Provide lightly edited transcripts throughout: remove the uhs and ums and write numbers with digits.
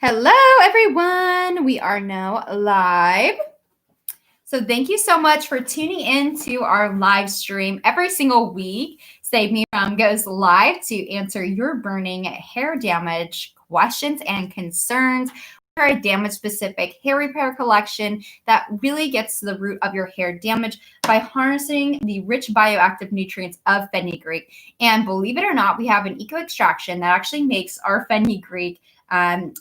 Hello, everyone. We are now live. So thank you so much for tuning in to our live stream every single week. Save Me From goes live to answer your burning hair damage questions and concerns. For a damage-specific hair repair collection that really gets to the root of your hair damage by harnessing the rich bioactive nutrients of fenugreek. And believe it or not, we have an eco extraction that actually makes our fenugreek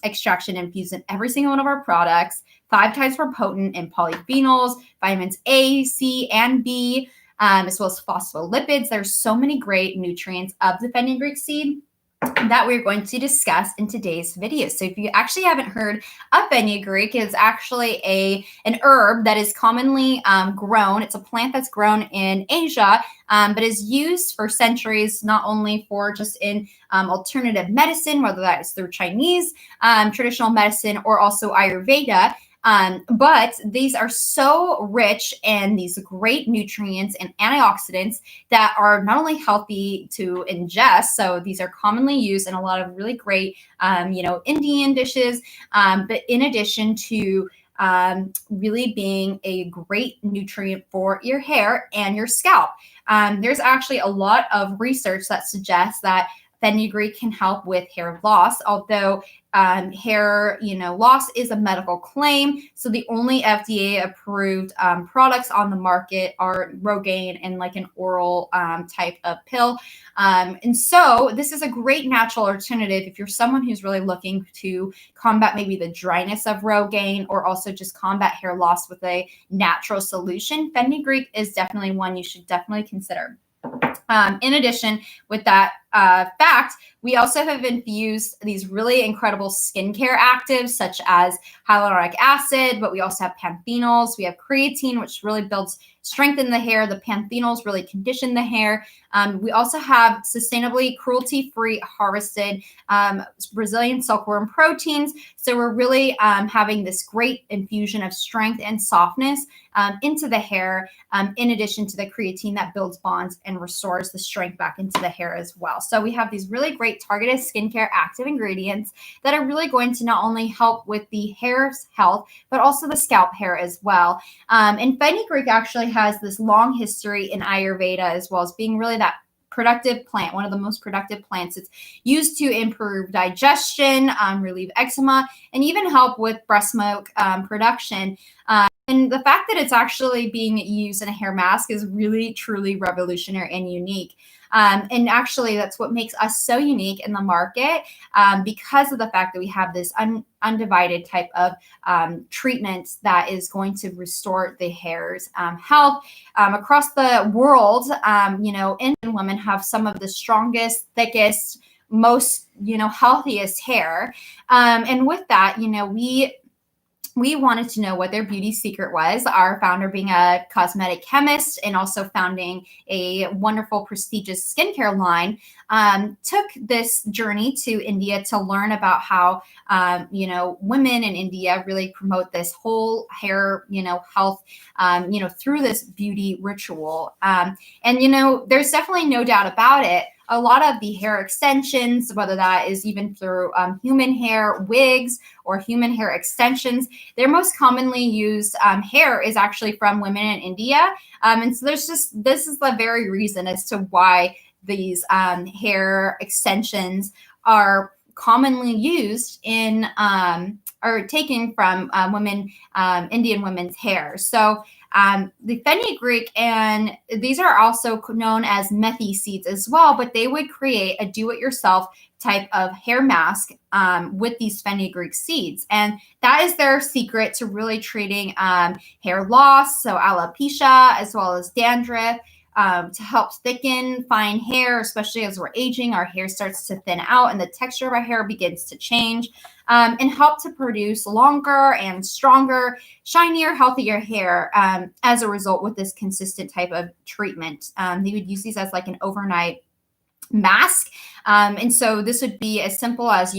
extraction infused in every single one of our products. 5 times more potent in polyphenols, vitamins A, C, and B, as well as phospholipids. There's so many great nutrients of the fenugreek seed that we're going to discuss in today's video. So if you actually haven't heard of fenugreek, it's actually an herb that is commonly grown. It's a plant that's grown in Asia, but is used for centuries, not only for just in alternative medicine, whether that is through Chinese traditional medicine or also Ayurveda. But these are so rich in these great nutrients and antioxidants that are not only healthy to ingest, so these are commonly used in a lot of really great, Indian dishes, but in addition to really being a great nutrient for your hair and your scalp. There's actually a lot of research that suggests that fenugreek can help with hair loss, although hair loss is a medical claim. So the only FDA approved products on the market are Rogaine and like an oral type of pill. And so this is a great natural alternative if you're someone who's really looking to combat maybe the dryness of Rogaine or also just combat hair loss with a natural solution. Fenugreek is definitely one you should definitely consider. In addition, with that fact, we also have infused these really incredible skincare actives such as hyaluronic acid, but we also have panthenols. We have creatine, which really builds strength in the hair. The panthenols really condition the hair. We also have sustainably cruelty-free harvested Brazilian silkworm proteins. So we're really having this great infusion of strength and softness into the hair, in addition to the creatine that builds bonds and restores the strength back into the hair as well. So we have these really great targeted skincare active ingredients that are really going to not only help with the hair's health, but also the scalp hair as well. And fenugreek actually has this long history in Ayurveda as well as being really that productive plant, one of the most productive plants. It's used to improve digestion, relieve eczema, and even help with breast milk production. And the fact that it's actually being used in a hair mask is really, truly revolutionary and unique. And actually, that's what makes us so unique in the market because of the fact that we have this undivided type of treatment that is going to restore the hair's health. Across the world, Indian women have some of the strongest, thickest, most, healthiest hair. And with that, we wanted to know what their beauty secret was. Our founder being a cosmetic chemist and also founding a wonderful, prestigious skincare line, took this journey to India to learn about how, women in India really promote this whole hair, health, through this beauty ritual. And there's definitely no doubt about it. A lot of the hair extensions, whether that is even through human hair wigs or human hair extensions, their most commonly used hair is actually from women in India. And so this is the very reason as to why these hair extensions are commonly used in or taken from Indian women's hair. So the fenugreek, and these are also known as methi seeds as well, but they would create a do-it-yourself type of hair mask with these fenugreek seeds. And that is their secret to really treating hair loss, so alopecia, as well as dandruff, to help thicken fine hair, especially as we're aging. Our hair starts to thin out and the texture of our hair begins to change, and help to produce longer and stronger, shinier, healthier hair as a result with this consistent type of treatment. They would use these as like an overnight mask. And so this would be as simple as,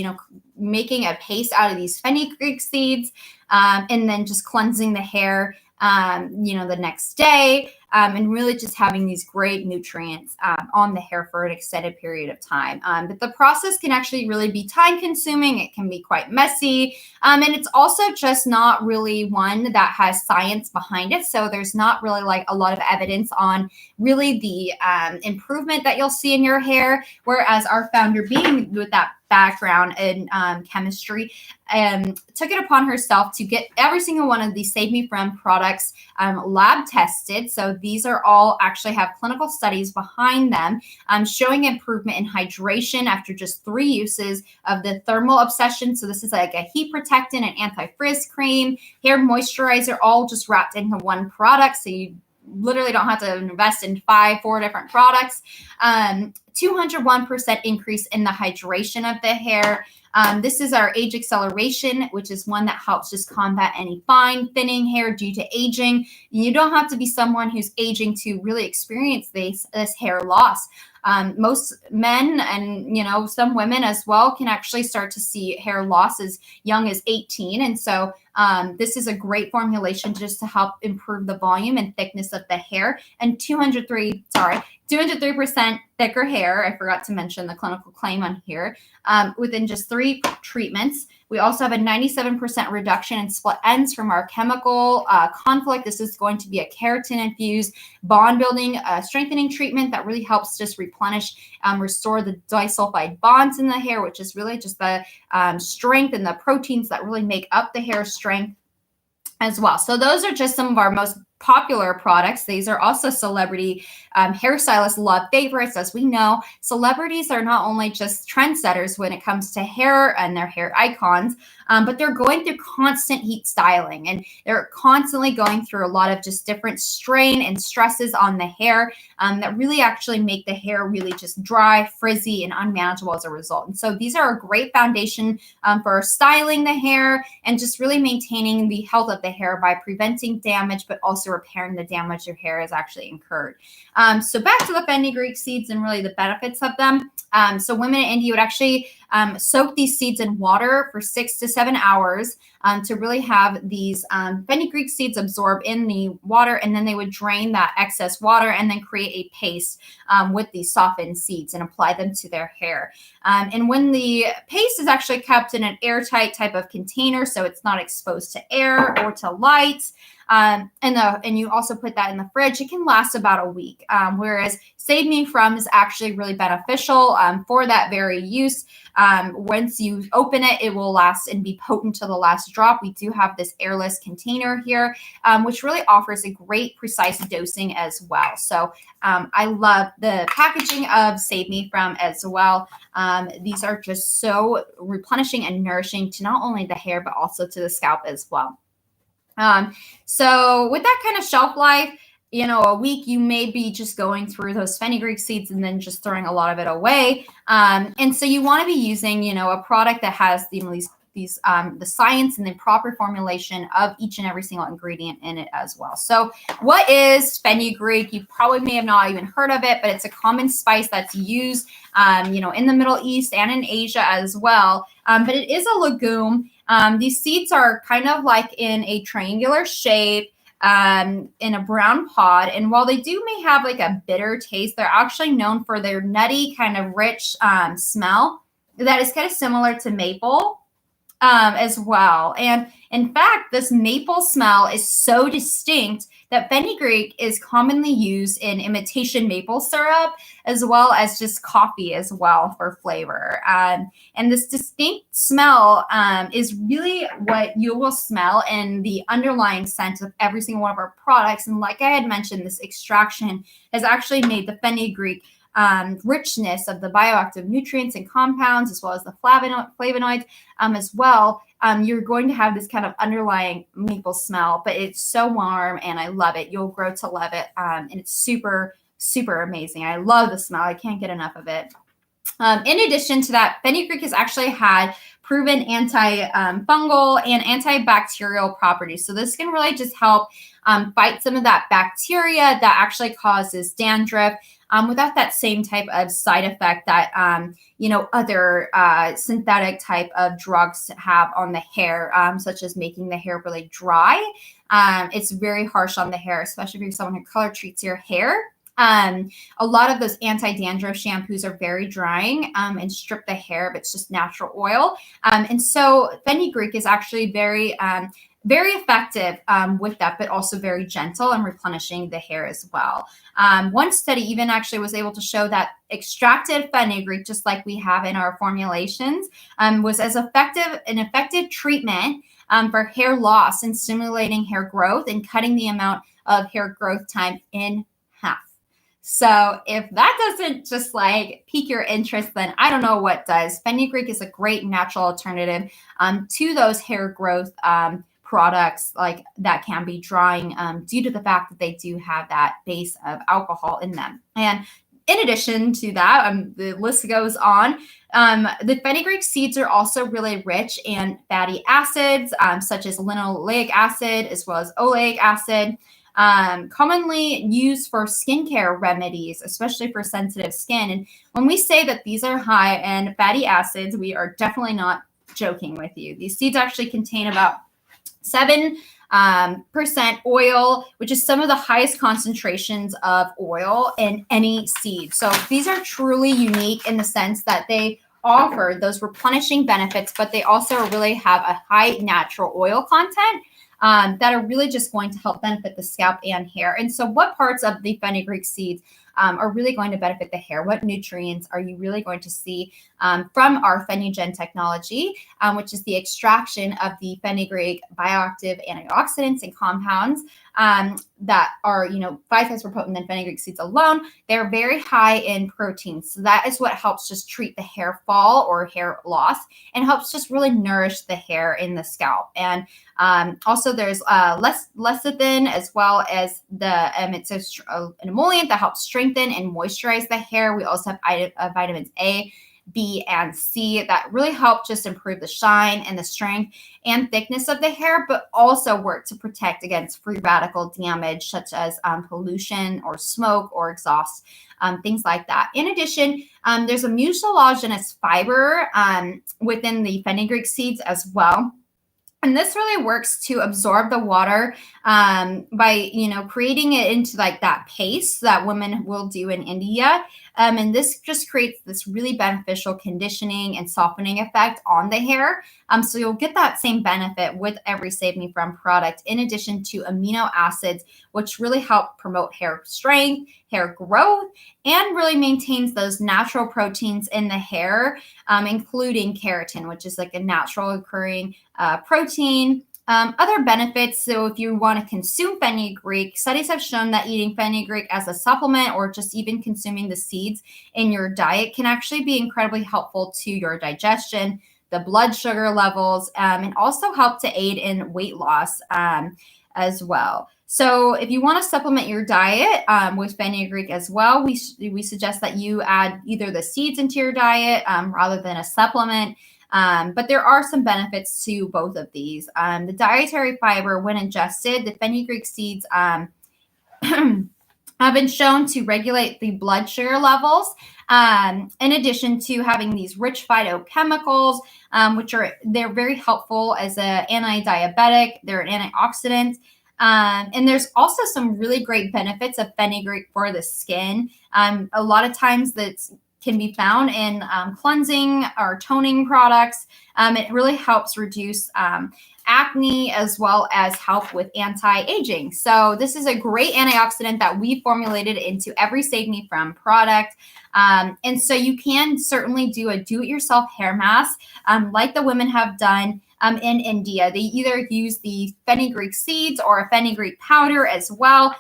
making a paste out of these fenugreek seeds and then just cleansing the hair, the next day. and really just having these great nutrients on the hair for an extended period of time. But the process can actually really be time consuming. It can be quite messy. And it's also just not really one that has science behind it. So there's not really like a lot of evidence on really the improvement that you'll see in your hair. Whereas our founder, being with that background in chemistry, took it upon herself to get every single one of these Save Me From products lab tested. So these are all actually have clinical studies behind them, showing improvement in hydration after just 3 uses of the thermal obsession. So this is like a heat protectant, an anti-frizz cream, hair moisturizer, all just wrapped into one product. So you literally don't have to invest in 4 different products. 201% increase in the hydration of the hair. This is our age acceleration, which is one that helps just combat any fine, thinning hair due to aging. You don't have to be someone who's aging to really experience this hair loss. Most men and, some women as well can actually start to see hair loss as young as 18. And so this is a great formulation just to help improve the volume and thickness of the hair. And 203% thicker hair. I forgot to mention the clinical claim on here. Within just 3 treatments. We also have a 97% reduction in split ends from our chemical conflict. This is going to be a keratin-infused bond-building, strengthening treatment that really helps just replenish, restore the disulfide bonds in the hair, which is really just the strength and the proteins that really make up the hair strength as well. So those are just some of our most popular products. These are also celebrity hairstylists love favorites. As we know, celebrities are not only just trendsetters when it comes to hair and their hair icons, but they're going through constant heat styling, and they're constantly going through a lot of just different strain and stresses on the hair that really actually make the hair really just dry, frizzy, and unmanageable as a result. And so these are a great foundation for styling the hair and just really maintaining the health of the hair by preventing damage, but also repairing the damage your hair has actually incurred. So back to the fenugreek seeds and really the benefits of them. So women in India would actually soak these seeds in water for 6 to 7 hours to really have these fenugreek seeds absorb in the water, and then they would drain that excess water and then create a paste with these softened seeds and apply them to their hair. And when the paste is actually kept in an airtight type of container, so it's not exposed to air or to light, and you also put that in the fridge, it can last about a week. Whereas Save Me From is actually really beneficial for that very use. Once you open it, it will last and be potent to the last drop. We do have this airless container here, which really offers a great precise dosing as well. So I love the packaging of Save Me From as well. These are just so replenishing and nourishing to not only the hair, but also to the scalp as well. So with that kind of shelf life, a week, you may be just going through those fenugreek seeds and then just throwing a lot of it away. And so you want to be using, a product that has the science and the proper formulation of each and every single ingredient in it as well. So what is fenugreek? You probably may have not even heard of it, but it's a common spice that's used, in the Middle East and in Asia as well. But it is a legume. These seeds are kind of like in a triangular shape, in a brown pod. And while they may have like a bitter taste, they're actually known for their nutty kind of rich smell that is kind of similar to maple as well. And in fact, this maple smell is so distinct that fenugreek is commonly used in imitation maple syrup, as well as just coffee as well for flavor. And this distinct smell is really what you will smell in the underlying scent of every single one of our products. And like I had mentioned, this extraction has actually made the fenugreek richness of the bioactive nutrients and compounds, as well as the flavonoids as well. You're going to have this kind of underlying maple smell, but it's so warm and I love it. You'll grow to love it. And it's super, super amazing. I love the smell. I can't get enough of it. In addition to that, fenugreek has actually had proven anti-fungal and antibacterial properties. So this can really just help fight some of that bacteria that actually causes dandruff. without that same type of side effect that, other synthetic type of drugs have on the hair, such as making the hair really dry. It's very harsh on the hair, especially if you're someone who color treats your hair. A lot of those anti-dandruff shampoos are very drying and strip the hair, but it's just natural oil. And so fenugreek is actually very effective with that, but also very gentle and replenishing the hair as well. One study even actually was able to show that extracted fenugreek, just like we have in our formulations, was as an effective treatment for hair loss and stimulating hair growth and cutting the amount of hair growth time in half. So if that doesn't just like pique your interest, then I don't know what does. Fenugreek is a great natural alternative to those hair growth products like that can be drying due to the fact that they do have that base of alcohol in them. And in addition to that, the list goes on. The fenugreek seeds are also really rich in fatty acids, such as linoleic acid, as well as oleic acid. Commonly used for skincare remedies, especially for sensitive skin. And when we say that these are high in fatty acids, we are definitely not joking with you. These seeds actually contain about 7% oil, which is some of the highest concentrations of oil in any seed. So these are truly unique in the sense that they offer those replenishing benefits, but they also really have a high natural oil content that are really just going to help benefit the scalp and hair. And so what parts of the fenugreek seeds are really going to benefit the hair? What nutrients are you really going to see from our Fenugen technology, which is the extraction of the fenugreek bioactive antioxidants and compounds that are, 5 times more potent than fenugreek seeds alone. They're very high in protein. So that is what helps just treat the hair fall or hair loss and helps just really nourish the hair in the scalp. And also there's lecithin as well as it's an emollient that helps strengthen and moisturize the hair. We also have vitamins A, B, and C that really help just improve the shine and the strength and thickness of the hair, but also work to protect against free radical damage such as pollution or smoke or exhaust, things like that. In addition, there's a mucilaginous fiber within the fenugreek seeds as well. And this really works to absorb the water by, creating it into like that paste that women will do in India. And this just creates this really beneficial conditioning and softening effect on the hair. So you'll get that same benefit with every Save Me From product, in addition to amino acids, which really help promote hair strength, hair growth, and really maintains those natural proteins in the hair, including keratin, which is like a natural occurring protein. Other benefits, so if you want to consume fenugreek, studies have shown that eating fenugreek as a supplement or just even consuming the seeds in your diet can actually be incredibly helpful to your digestion, the blood sugar levels, and also help to aid in weight loss as well. So if you want to supplement your diet with fenugreek as well, we suggest that you add either the seeds into your diet rather than a supplement. But there are some benefits to both of these. The dietary fiber, when ingested, the fenugreek seeds have been shown to regulate the blood sugar levels, in addition to having these rich phytochemicals, which they're very helpful as an anti-diabetic. They're an antioxidant. And there's also some really great benefits of fenugreek for the skin. A lot of times that's can be found in cleansing or toning products. It really helps reduce acne as well as help with anti-aging. So this is a great antioxidant that we formulated into every Save Me From product. And so you can certainly do a do-it-yourself hair mask like the women have done in India. They either use the fenugreek seeds or a fenugreek powder as well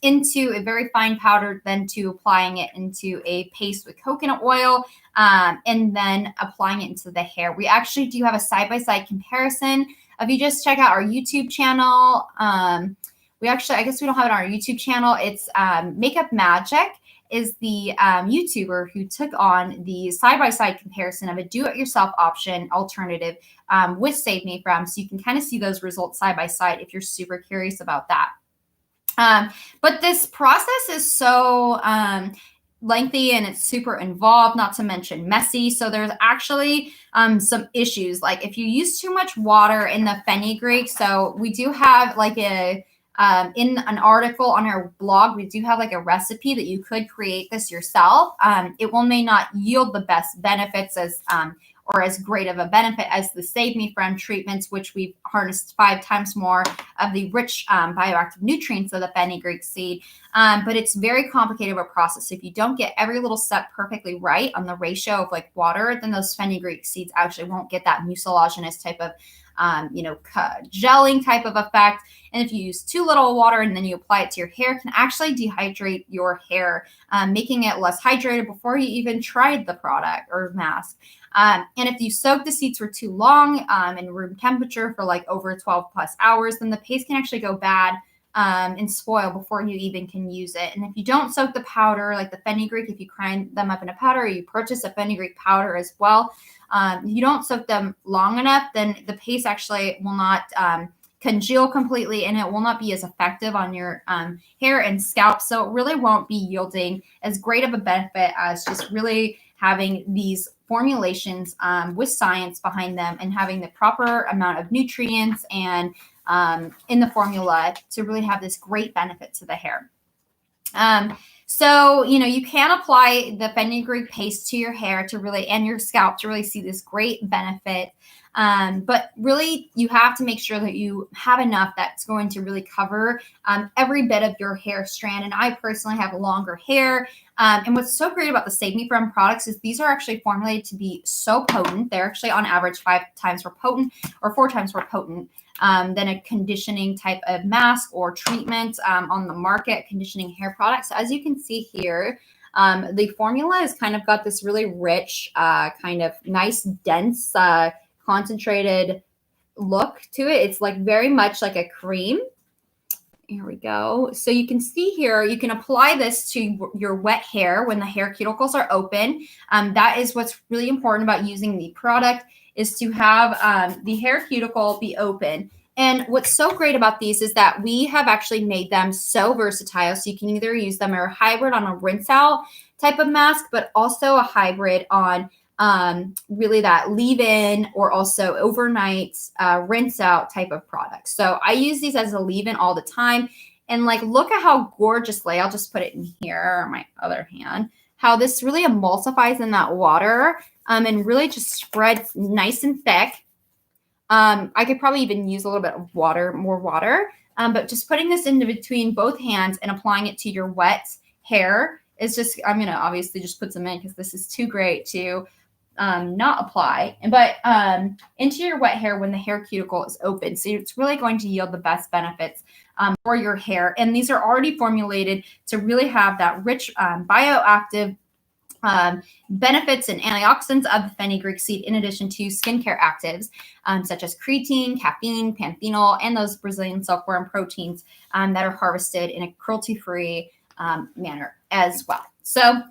into a very fine powder, then to applying it into a paste with coconut oil and then applying it into the hair. We actually do have a side-by-side comparison. If you just check out our YouTube channel, I guess we don't have it on our YouTube channel. It's Makeup Magic is the YouTuber who took on the side-by-side comparison of a do-it-yourself option alternative with Save Me From. So you can kind of see those results side by side if you're super curious about that. But this process is so lengthy and it's super involved, not to mention messy. So there's actually some issues. Like if you use too much water in the fenugreek, so we do have like in an article on our blog, we do have like a recipe that you could create this yourself. It may not yield the best benefits as or as great of a benefit as the Save Me From treatments, which we've harnessed 5 times more of the rich bioactive nutrients of the fenugreek seed. But it's very complicated of a process. If you don't get every little step perfectly right on the ratio of like water, then those fenugreek seeds actually won't get that mucilaginous type of gelling type of effect. And if you use too little water and then you apply it to your hair, it can actually dehydrate your hair, making it less hydrated before you even tried the product or mask. And if you soak the seeds for too long in room temperature for like over 12 plus hours, then the paste can actually go bad and spoil before you even can use it. And if you don't soak the powder, like the fenugreek, if you grind them up in a powder, or you purchase a fenugreek powder as well, you don't soak them long enough, then the paste actually will not congeal completely and it will not be as effective on your hair and scalp. So it really won't be yielding as great of a benefit as just really having these formulations with science behind them and having the proper amount of nutrients and in the formula to really have this great benefit to the hair. So, you can apply the fenugreek paste to your hair to really, and your scalp to really see this great benefit. But really, you have to make sure that you have enough that's going to really cover every bit of your hair strand. And I personally have longer hair. And what's so great about the Save Me From products is these are actually formulated to be so potent. They're actually on average 5 times more potent or 4 times more potent than a conditioning type of mask or treatment on the market, conditioning hair products. So as you can see here, the formula has kind of got this really rich, kind of nice, dense, concentrated look to it. It's like very much like a cream. Here we go. So you can see here, you can apply this to your wet hair when the hair cuticles are open. That is what's really important about using the product, is to have the hair cuticle be open. And what's so great about these is that we have actually made them so versatile. So you can either use them or a hybrid on a rinse out type of mask, but also a hybrid on really that leave-in or also overnight rinse out type of product. So I use these as a leave-in all the time. And like, look at how gorgeously, I'll just put it in here on my other hand, how this really emulsifies in that water and really just spreads nice and thick. I could probably even use a little bit of water, more water, but just putting this in between both hands and applying it to your wet hair is just, I'm going to obviously just put some in because this is too great to not apply, but into your wet hair when the hair cuticle is open. So it's really going to yield the best benefits for your hair. And these are already formulated to really have that rich bioactive benefits and antioxidants of the fenugreek seed, in addition to skincare actives such as creatine, caffeine, panthenol, and those Brazilian silkworm proteins that are harvested in a cruelty-free manner as well. So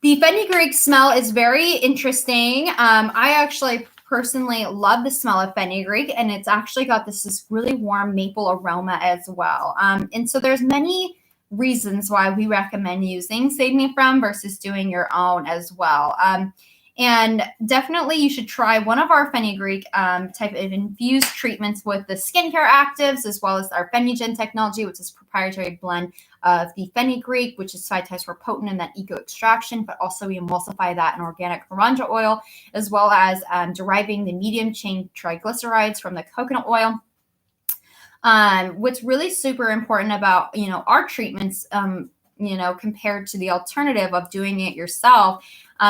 the fenugreek smell is very interesting. I actually personally love the smell of fenugreek, and it's actually got this really warm maple aroma as well. And so there's many reasons why we recommend using Save Me From versus doing your own as well. And definitely you should try one of our fenugreek type of infused treatments with the skincare actives, as well as our Fenugen technology, which is a proprietary blend of the fenugreek, which is 5 times more potent in that eco extraction, but also we emulsify that in organic lavanda oil, as well as deriving the medium chain triglycerides from the coconut oil. What's really super important about, our treatments, compared to the alternative of doing it yourself,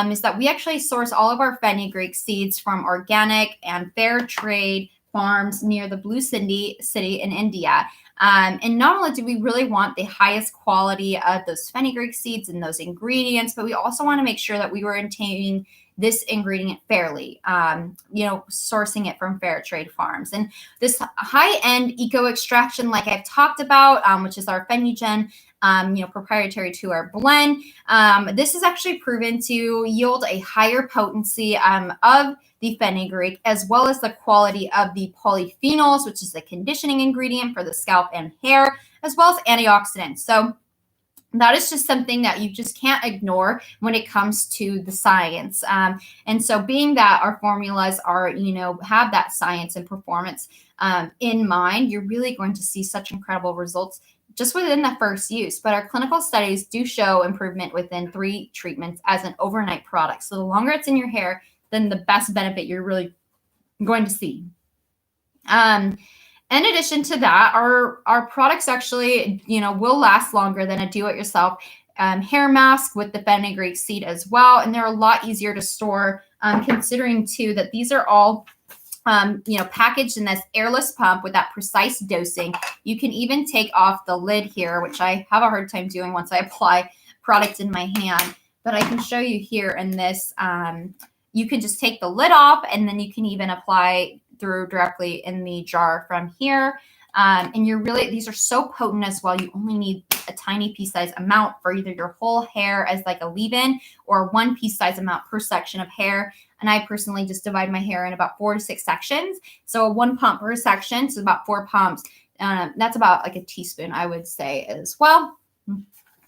is that we actually source all of our fenugreek seeds from organic and fair trade farms near the Blue City in India. And not only do we really want the highest quality of those fenugreek seeds and those ingredients, but we also want to make sure that we were obtaining this ingredient fairly, sourcing it from fair trade farms. And this high-end eco extraction, like I've talked about, which is our Fenugen, proprietary to our blend, this is actually proven to yield a higher potency of the fenugreek, as well as the quality of the polyphenols, which is the conditioning ingredient for the scalp scalp and hair, as well as antioxidants. So that is just something that you just can't ignore when it comes to the science. And so being that our formulas are, have that science and performance in mind, you're really going to see such incredible results just within the first use. But our clinical studies do show improvement within 3 treatments as an overnight product. So the longer it's in your hair, then the best benefit you're really going to see. In addition to that, our products actually, will last longer than a do-it-yourself hair mask with the fenugreek seed as well. And they're a lot easier to store, considering too that these are all, packaged in this airless pump with that precise dosing. You can even take off the lid here, which I have a hard time doing once I apply product in my hand. But I can show you here in this. You can just take the lid off, and then you can even apply through directly in the jar from here. And these are so potent as well. You only need a tiny piece size amount for either your whole hair as like a leave-in or 1 piece size amount per section of hair. And I personally just divide my hair in about 4 to 6 sections. So 1 pump per section, so about 4 pumps. That's about like a teaspoon, I would say as well.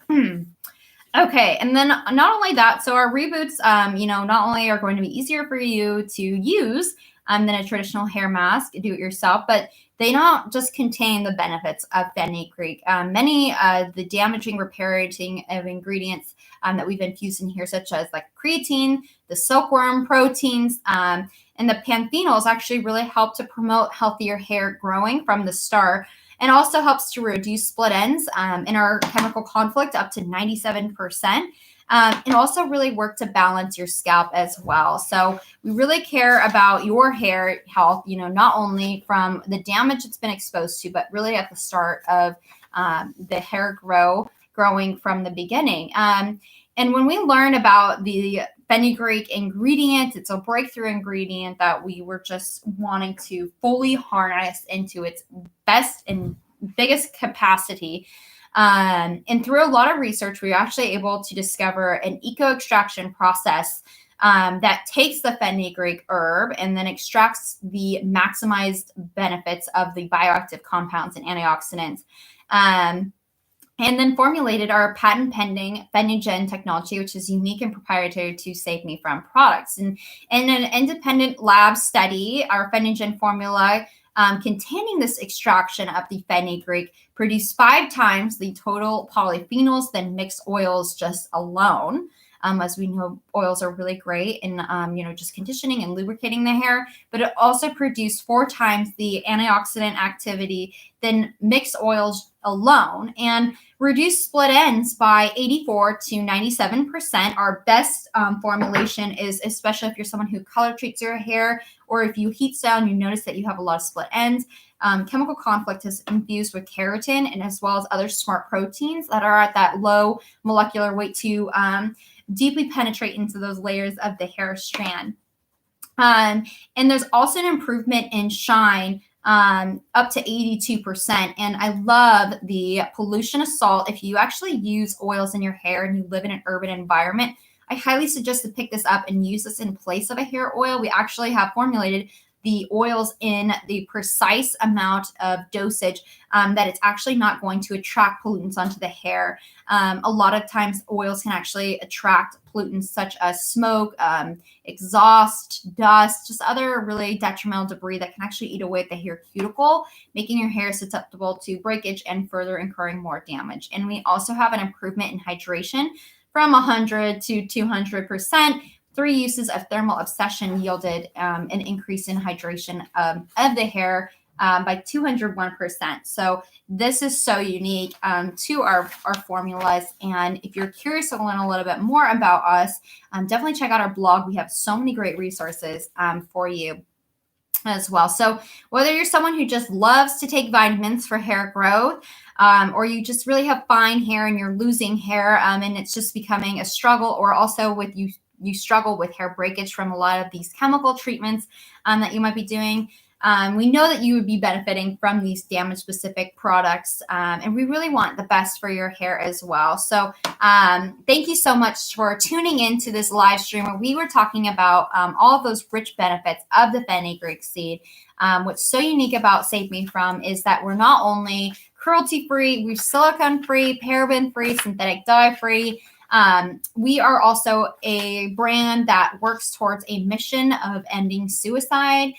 Okay, and then not only that, so our reboots, not only are going to be easier for you to use than a traditional hair mask, do it yourself, but they don't just contain the benefits of fenugreek. Many the damaging, reparating of ingredients that we've infused in here, such as like creatine, the silkworm proteins, and the panphenols actually really help to promote healthier hair growing from the start, and also helps to reduce split ends in our chemical conflict up to 97%. And also really work to balance your scalp as well. So we really care about your hair health, not only from the damage it's been exposed to, but really at the start of the hair growing from the beginning. And when we learn about the fenugreek ingredient, it's a breakthrough ingredient that we were just wanting to fully harness into its best and biggest capacity. And through a lot of research, we were actually able to discover an eco-extraction process that takes the fenugreek herb and then extracts the maximized benefits of the bioactive compounds and antioxidants. And then formulated our patent-pending Fenugen technology, which is unique and proprietary to Save Me From products. And in an independent lab study, our Fenugen formula containing this extraction of the fenugreek produced 5 times the total polyphenols than mixed oils just alone. As we know, oils are really great in, just conditioning and lubricating the hair, but it also produced 4 times the antioxidant activity than mixed oils alone, and reduced split ends by 84 to 97%. Our best formulation is, especially if you're someone who color treats your hair, or if you heat style and you notice that you have a lot of split ends. Chemical conflict is infused with keratin and as well as other smart proteins that are at that low molecular weight to deeply penetrate into those layers of the hair strand. And there's also an improvement in shine up to 82%. And I love the pollution assault. If you actually use oils in your hair and you live in an urban environment, I highly suggest to pick this up and use this in place of a hair oil. We actually have formulated the oils in the precise amount of dosage that it's actually not going to attract pollutants onto the hair. A lot of times oils can actually attract pollutants such as smoke, exhaust, dust, just other really detrimental debris that can actually eat away at the hair cuticle, making your hair susceptible to breakage and further incurring more damage. And we also have an improvement in hydration from 100 to 200%. 3 uses of thermal obsession yielded an increase in hydration of the hair by 201%. So this is so unique to our formulas. And if you're curious to learn a little bit more about us, definitely check out our blog. We have so many great resources for you as well. So whether you're someone who just loves to take vitamins for hair growth, or you just really have fine hair and you're losing hair and it's just becoming a struggle, or also with you struggle with hair breakage from a lot of these chemical treatments that you might be doing, we know that you would be benefiting from these damage-specific products, and we really want the best for your hair as well. So thank you so much for tuning into this live stream where we were talking about all of those rich benefits of the fenugreek seed. What's so unique about Save Me From is that we're not only cruelty-free, we're silicone-free, paraben-free, synthetic dye-free. We are also a brand that works towards a mission of ending suicide.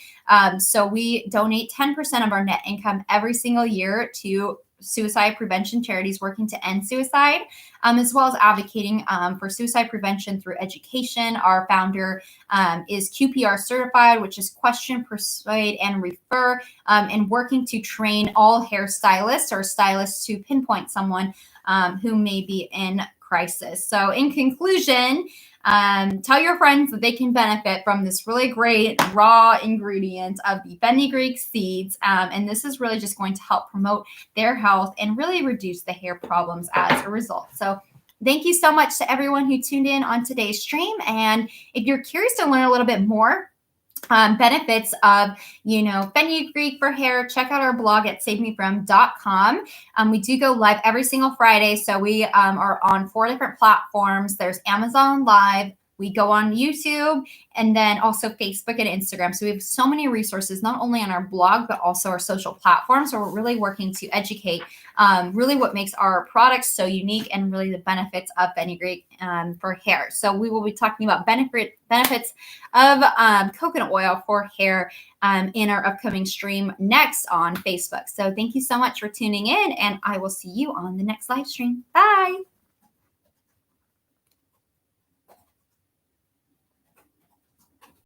So we donate 10% of our net income every single year to suicide prevention charities working to end suicide, as well as advocating for suicide prevention through education. Our founder is QPR certified, which is question, persuade, and refer, and working to train all hairstylists or stylists to pinpoint someone who may be in crisis. So in conclusion, tell your friends that they can benefit from this really great raw ingredient of the fenugreek seeds. And this is really just going to help promote their health and really reduce the hair problems as a result. So thank you so much to everyone who tuned in on today's stream. And if you're curious to learn a little bit more benefits of, fenugreek for hair, check out our blog at savemefrom.com. We do go live every single Friday. So we are on 4 different platforms. There's Amazon Live. We go on YouTube and then also Facebook and Instagram. So we have so many resources, not only on our blog, but also our social platforms. So we're really working to educate really what makes our products so unique and really the benefits of fenugreek for hair. So we will be talking about benefits of coconut oil for hair in our upcoming stream next on Facebook. So thank you so much for tuning in, and I will see you on the next live stream. Bye.